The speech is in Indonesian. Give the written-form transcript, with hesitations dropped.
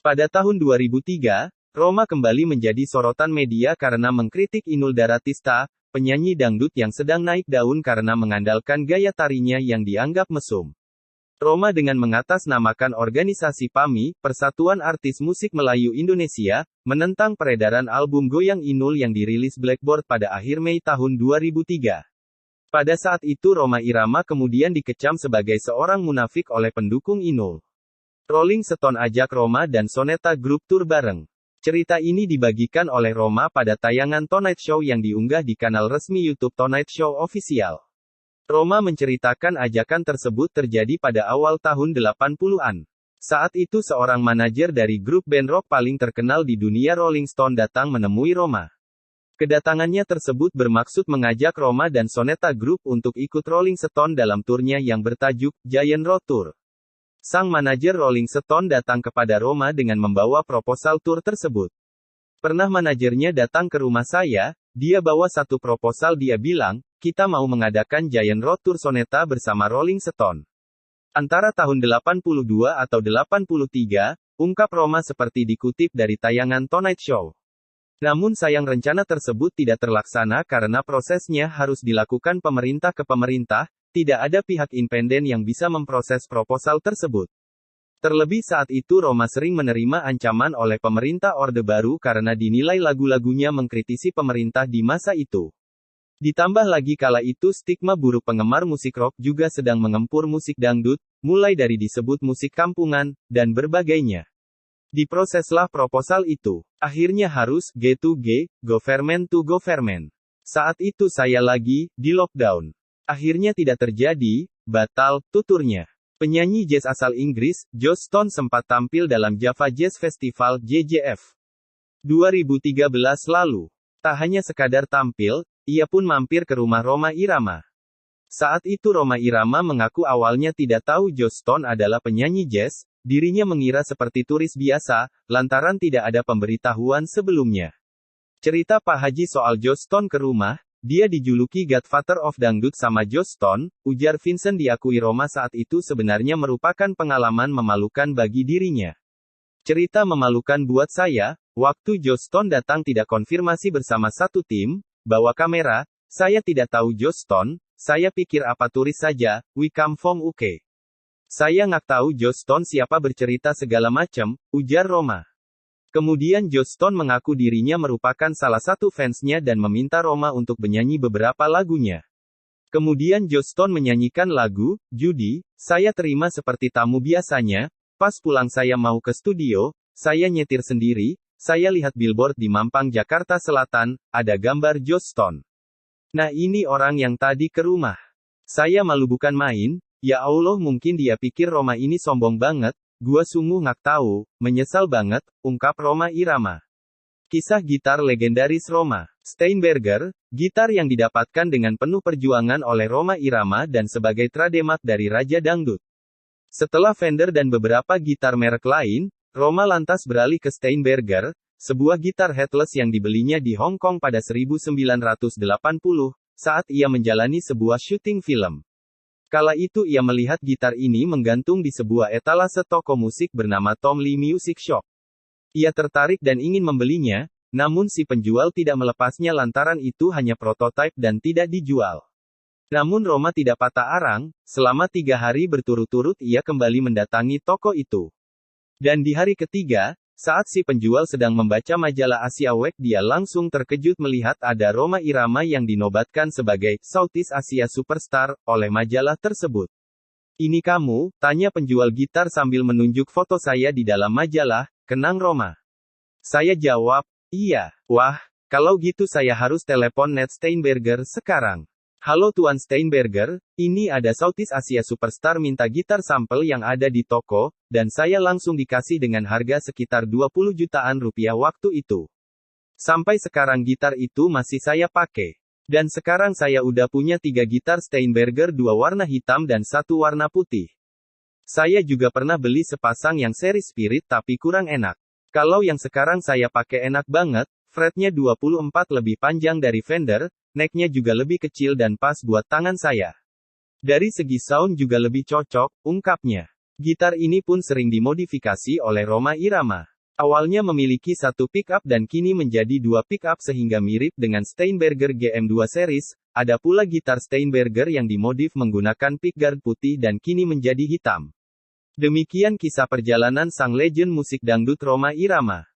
Pada tahun 2003, Roma kembali menjadi sorotan media karena mengkritik Inul Daratista, penyanyi dangdut yang sedang naik daun karena mengandalkan gaya tarinya yang dianggap mesum. Roma dengan mengatasnamakan organisasi PAMI, Persatuan Artis Musik Melayu Indonesia, menentang peredaran album Goyang Inul yang dirilis Blackboard pada akhir Mei tahun 2003. Pada saat itu Rhoma Irama kemudian dikecam sebagai seorang munafik oleh pendukung Inul. Rolling Stone ajak Roma dan Soneta Group tur bareng. Cerita ini dibagikan oleh Roma pada tayangan Tonight Show yang diunggah di kanal resmi YouTube Tonight Show Official. Roma menceritakan ajakan tersebut terjadi pada awal tahun 80-an. Saat itu seorang manajer dari grup band rock paling terkenal di dunia Rolling Stone datang menemui Roma. Kedatangannya tersebut bermaksud mengajak Roma dan Soneta Group untuk ikut Rolling Stone dalam turnya yang bertajuk Giant Road Tour. Sang manajer Rolling Stone datang kepada Roma dengan membawa proposal tur tersebut. Pernah manajernya datang ke rumah saya, dia bawa satu proposal, dia bilang, kita mau mengadakan Giant Road Tour Soneta bersama Rolling Stone. Antara tahun 82 atau 83, ungkap Roma seperti dikutip dari tayangan Tonight Show. Namun sayang rencana tersebut tidak terlaksana karena prosesnya harus dilakukan pemerintah ke pemerintah, tidak ada pihak independen yang bisa memproses proposal tersebut. Terlebih saat itu Roma sering menerima ancaman oleh pemerintah Orde Baru karena dinilai lagu-lagunya mengkritisi pemerintah di masa itu. Ditambah lagi kala itu stigma buruk penggemar musik rock juga sedang mengempur musik dangdut, mulai dari disebut musik kampungan, dan berbagainya. Diproseslah proposal itu. Akhirnya harus G to G, government to government. Saat itu saya lagi di lockdown. Akhirnya tidak terjadi, batal, tuturnya. Penyanyi jazz asal Inggris, Joss Stone sempat tampil dalam Java Jazz Festival, JJF. 2013 lalu. Tak hanya sekadar tampil, ia pun mampir ke rumah Rhoma Irama. Saat itu Rhoma Irama mengaku awalnya tidak tahu Joss Stone adalah penyanyi jazz, dirinya mengira seperti turis biasa, lantaran tidak ada pemberitahuan sebelumnya. Cerita Pak Haji soal Joss Stone ke rumah, dia dijuluki Godfather of Dangdut sama Joss Stone, ujar Vincent. Diakui Roma saat itu sebenarnya merupakan pengalaman memalukan bagi dirinya. Cerita memalukan buat saya, waktu Joss Stone datang tidak konfirmasi bersama satu tim, bawa kamera, saya tidak tahu Joss Stone, saya pikir apa turis saja, we come from UK. Saya nggak tahu Joss Stone siapa bercerita segala macam, ujar Roma. Kemudian Joss Stone mengaku dirinya merupakan salah satu fansnya dan meminta Roma untuk menyanyi beberapa lagunya. Kemudian Joss Stone menyanyikan lagu, Judy, saya terima seperti tamu biasanya, pas pulang saya mau ke studio, saya nyetir sendiri, saya lihat billboard di Mampang Jakarta Selatan, ada gambar Joss Stone. Nah ini orang yang tadi ke rumah. Saya malu bukan main, ya Allah mungkin dia pikir Roma ini sombong banget. Gua sungguh nggak tahu, menyesal banget, ungkap Rhoma Irama. Kisah gitar legendaris Roma Steinberger, gitar yang didapatkan dengan penuh perjuangan oleh Rhoma Irama dan sebagai trademark dari Raja Dangdut. Setelah Fender dan beberapa gitar merek lain, Roma lantas beralih ke Steinberger, sebuah gitar headless yang dibelinya di Hong Kong pada 1980, saat ia menjalani sebuah syuting film. Kala itu ia melihat gitar ini menggantung di sebuah etalase toko musik bernama Tom Lee Music Shop. Ia tertarik dan ingin membelinya, namun si penjual tidak melepasnya lantaran itu hanya prototipe dan tidak dijual. Namun Roma tidak patah arang, selama 3 hari berturut-turut ia kembali mendatangi toko itu. Dan di hari ketiga, saat si penjual sedang membaca majalah Asia Week, dia langsung terkejut melihat ada Rhoma Irama yang dinobatkan sebagai Southeast Asia Superstar oleh majalah tersebut. Ini kamu? Tanya penjual gitar sambil menunjuk foto saya di dalam majalah, kenang Roma. Saya jawab, iya. Wah, kalau gitu saya harus telepon Ned Steinberger sekarang. Halo Tuan Steinberger, ini ada Southeast Asia Superstar minta gitar sampel yang ada di toko, dan saya langsung dikasih dengan harga sekitar 20 jutaan rupiah waktu itu. Sampai sekarang gitar itu masih saya pakai. Dan sekarang saya udah punya 3 gitar Steinberger, 2 warna hitam dan 1 warna putih. Saya juga pernah beli sepasang yang seri Spirit tapi kurang enak. Kalau yang sekarang saya pakai enak banget, fretnya 24 lebih panjang dari Fender, necknya juga lebih kecil dan pas buat tangan saya. Dari segi sound juga lebih cocok, ungkapnya. Gitar ini pun sering dimodifikasi oleh Rhoma Irama. Awalnya memiliki satu pick-up dan kini menjadi dua pick-up sehingga mirip dengan Steinberger GM2 Series. Ada pula gitar Steinberger yang dimodif menggunakan pickguard putih dan kini menjadi hitam. Demikian kisah perjalanan sang legend musik dangdut Rhoma Irama.